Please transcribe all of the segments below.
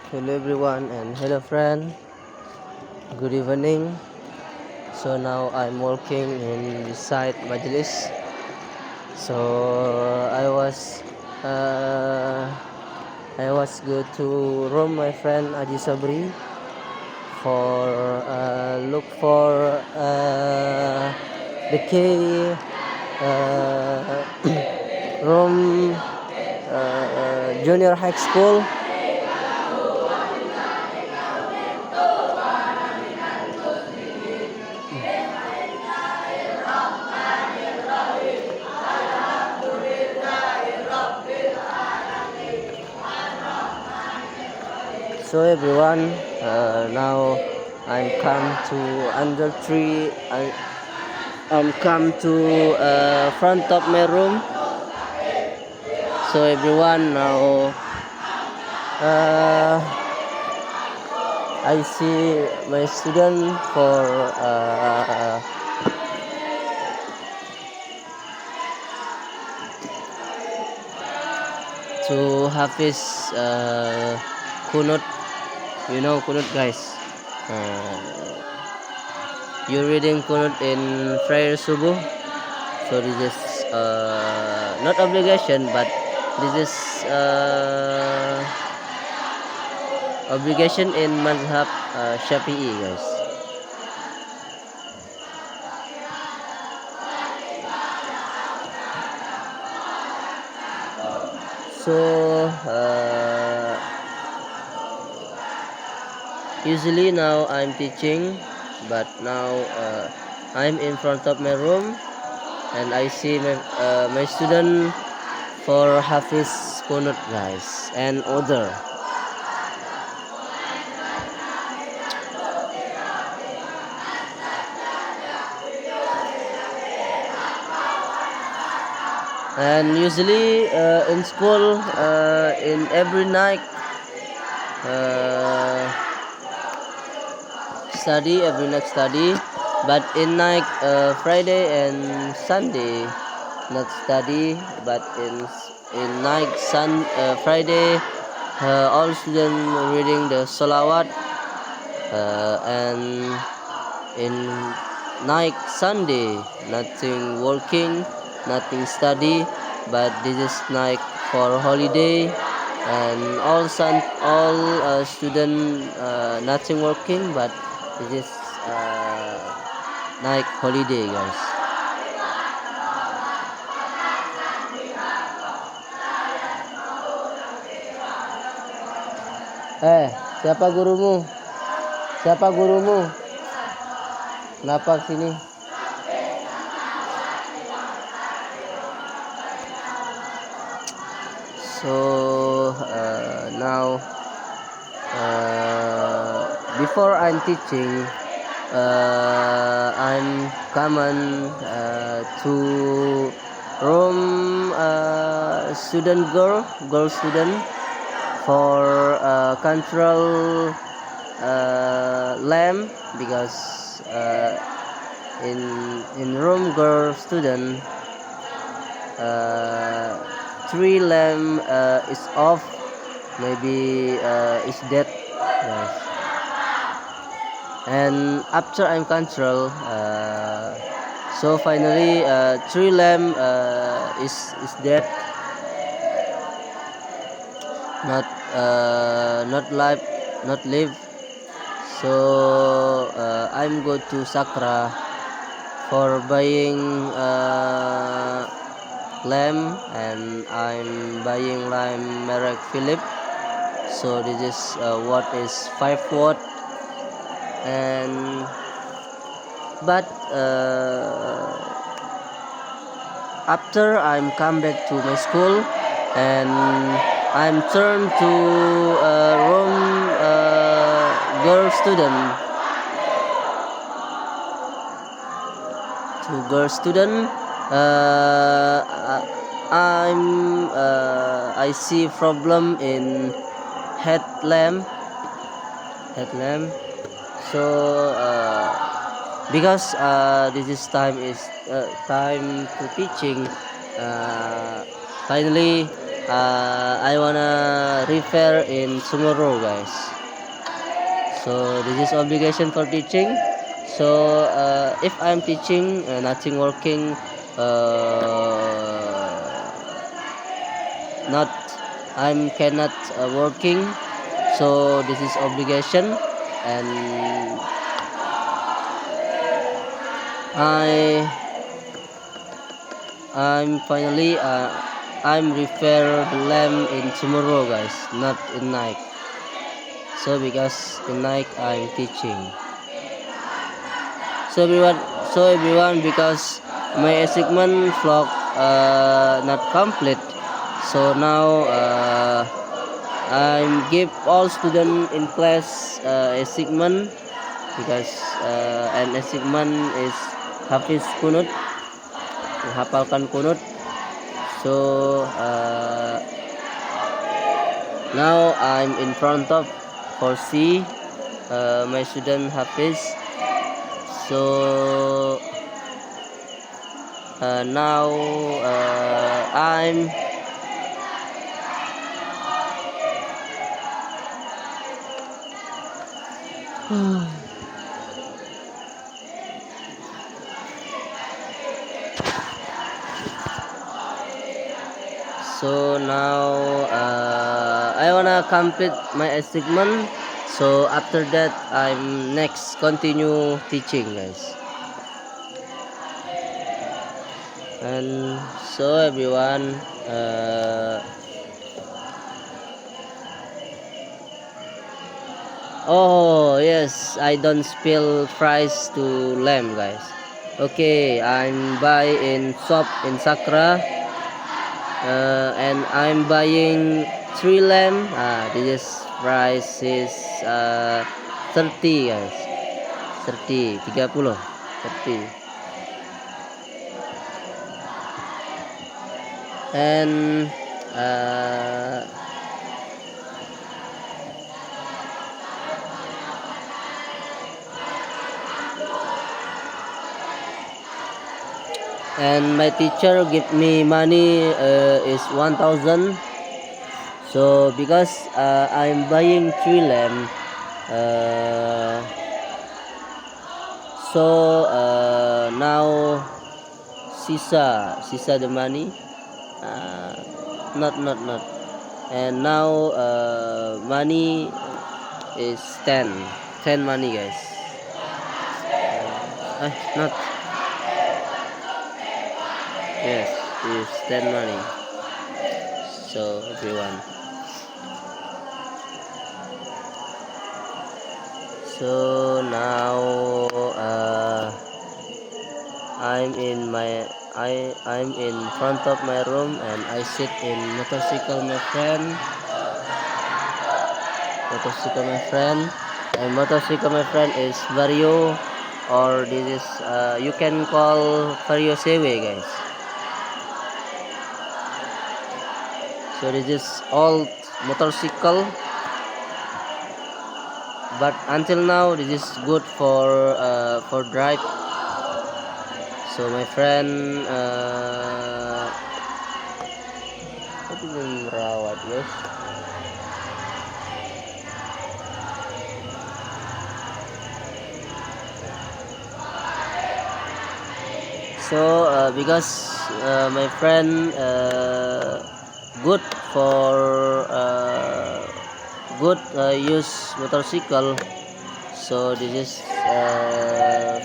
Hello everyone and hello friend. Good evening. So now I'm working in site Majlis. So uh, I was go to room my friend Aji Sabri for look for the key uh, room junior high school. So everyone, now I'm come to under tree. I'm come to front of my room. So everyone, now uh, I see my student for to Hafiz Kunut. You know Kunut, guys. Uh, you're reading Kunut in prayer subuh. So this is not obligation, but this is obligation in Mazhab Shafi'i, guys. So usually now I'm teaching, but now I'm in front of my room and I see my student for Hafiz Kunut, guys, and other. And usually in school, in every night, uh, study, but in night, Friday and Sunday not study, but in night Friday, all students reading the salawat, and in night Sunday nothing working, nothing study, but this is night for holiday, and all student nothing working, but this is night holiday, guys. Siapa gurumu? Siapa gurumu? Kenapa sini? So now before I'm teaching, I'm common to room girl student for control lamb, because in room girl student, uh, three lamb is off, maybe is dead, guys. And after I'm control, so finally three lamb is dead, not not live, not live. So I'm go to Sakra for buying lamb, and I'm buying lamb merek Philip. So this is what is 5 watt, and but after I'm come back to my school, and I'm turned to room girl student, uh, I see problem in headlamp. So because this is time to teaching, finally I wanna refer in tomorrow, guys. So this is obligation for teaching. So if I'm teaching, nothing working, not I'm cannot working. So this is obligation, and I I'm finally I'm refer the lamb in tomorrow, guys, not in night. So because in night I'm teaching. So everyone, because my assignment vlog not complete. So now I'm give all student in class assignment, because an assignment is Hafiz kunut, menghafalkan kunut. So now I'm in front of for C, my student Hafiz. So now I'm so now I wanna complete my assignment. So after that I'm next continue teaching, guys. And so everyone, oh yes, I don't spill fries to lamb, guys. Okay, I'm buy in shop in Sakra, and I'm buying 3 lamb. This is price is 30, guys. 30, 30. And and my teacher give me money is 1,000. So because I'm buying 3 lamb, so now sisa the money, not, and now money is 10 money, guys. Not, yes, is 10 money. So everyone, so now I'm in front of my room, and I sit in motorcycle my friend, and motorcycle my friend is Vario, or this is you can call Vario Sewe, guys. So this is old motorcycle, but until now this is good for drive. So my friend what is merawat, guys. So because my friend good for good use motorcycle. So this is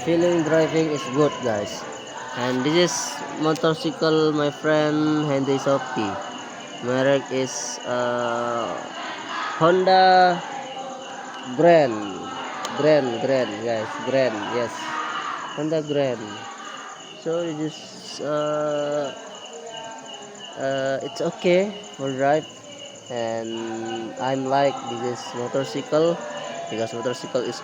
feeling driving is good, guys. And this is motorcycle my friend Henry Sophie. Merek is Honda Grand, guys. Grand, yes, Honda Grand. So this is it's okay for drive, and I'm like this is motorcycle, because motorcycle is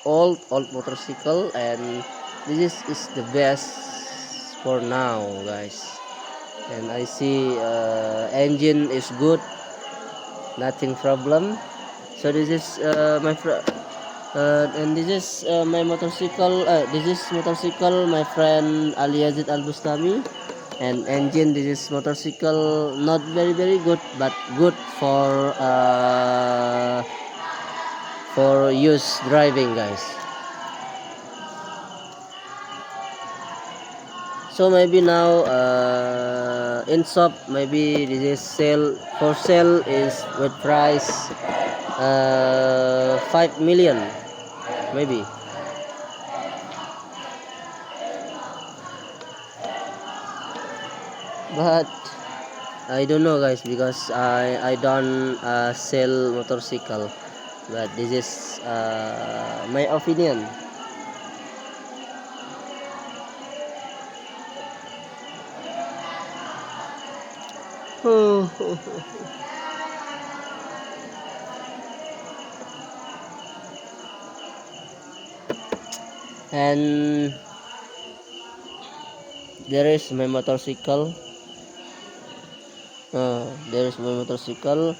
old motorcycle, and this is the best for now, guys. And I see engine is good, nothing problem. So this is my and this is my motorcycle, this is motorcycle my friend Ali Yazid Al Bustami. And engine, this is motorcycle not very good, but good for use driving, guys. So maybe now in shop, maybe this is sale for sale is with price 5 million maybe. But I don't know, guys, because I don't sell motorcycle, but this is my opinion. And there is my motorcycle. There is my motorcycle,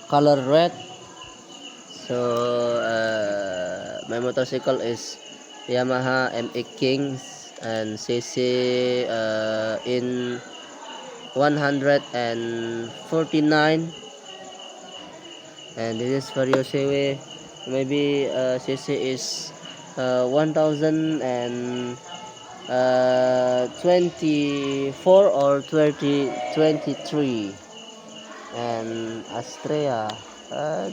color red. So my motorcycle is Yamaha MX Kings and CC in 149, and this is for Yosewe. Maybe CC is 1024 or 2023, and Astrea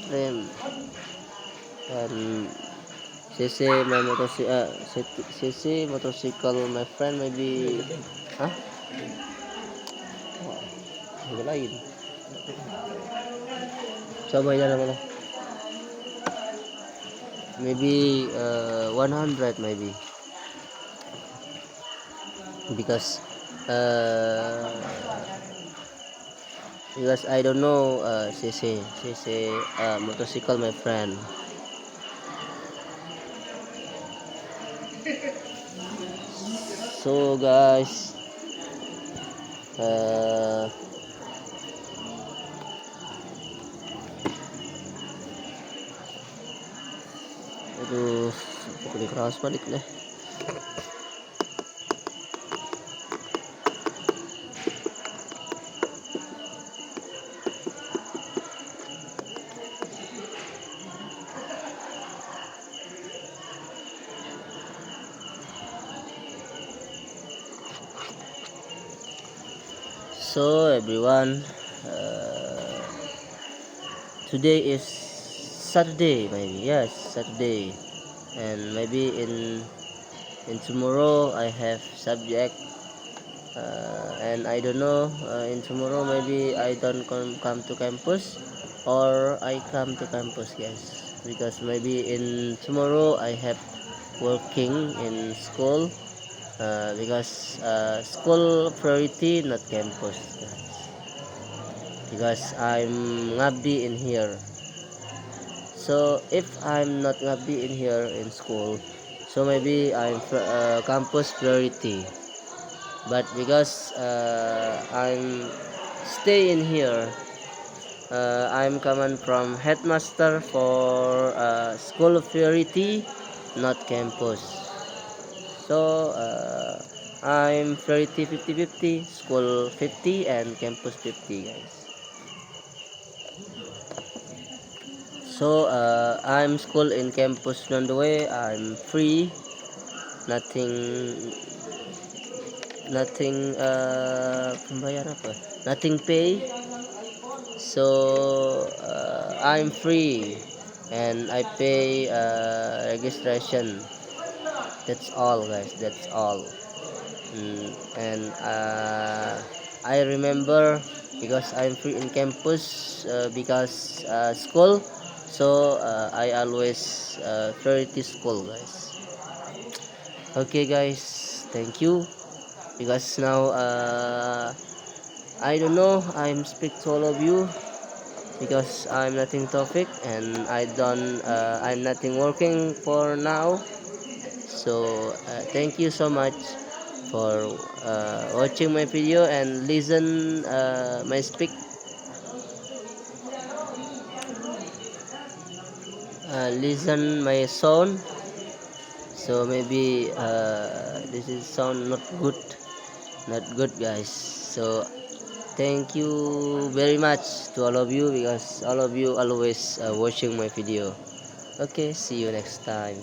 Dream, and CC my motorcycle, CC motorcycle my friend maybe, huh? Ang lain. Sabay na naman. Maybe 100 maybe, because uh, I don't know CC motorcycle my friend. So guys, aduh, pokoknya keras balik lah. So everyone, today is Saturday, maybe, yes, Saturday, and maybe in tomorrow I have subject, and I don't know, in tomorrow maybe I don't come to campus, or I come to campus, guys, because maybe in tomorrow I have working in school, because school priority, not campus, guys, because I'm ngabdi in here. So if I'm not ngabdi in here in school, so maybe I'm campus priority. But because I'm stay in here, I'm coming from headmaster for school priority, not campus. So I'm priority 50-50, school 50 and campus 50, guys. So I'm school in campus on the way. I'm free, nothing pembayaran apa, nothing pay. So I'm free and I pay registration. That's all, guys, that's all. And I remember, because I'm free in campus, because school, so I always priority school, guys. Okay, guys, thank you, because now I don't know, I'm speak to all of you, because I'm nothing topic, and I'm nothing working for now. So thank you so much for watching my video and listen my sound. So maybe this is sound not good, not good, guys. So thank you very much to all of you because all of you always watching my video. Okay, see you next time.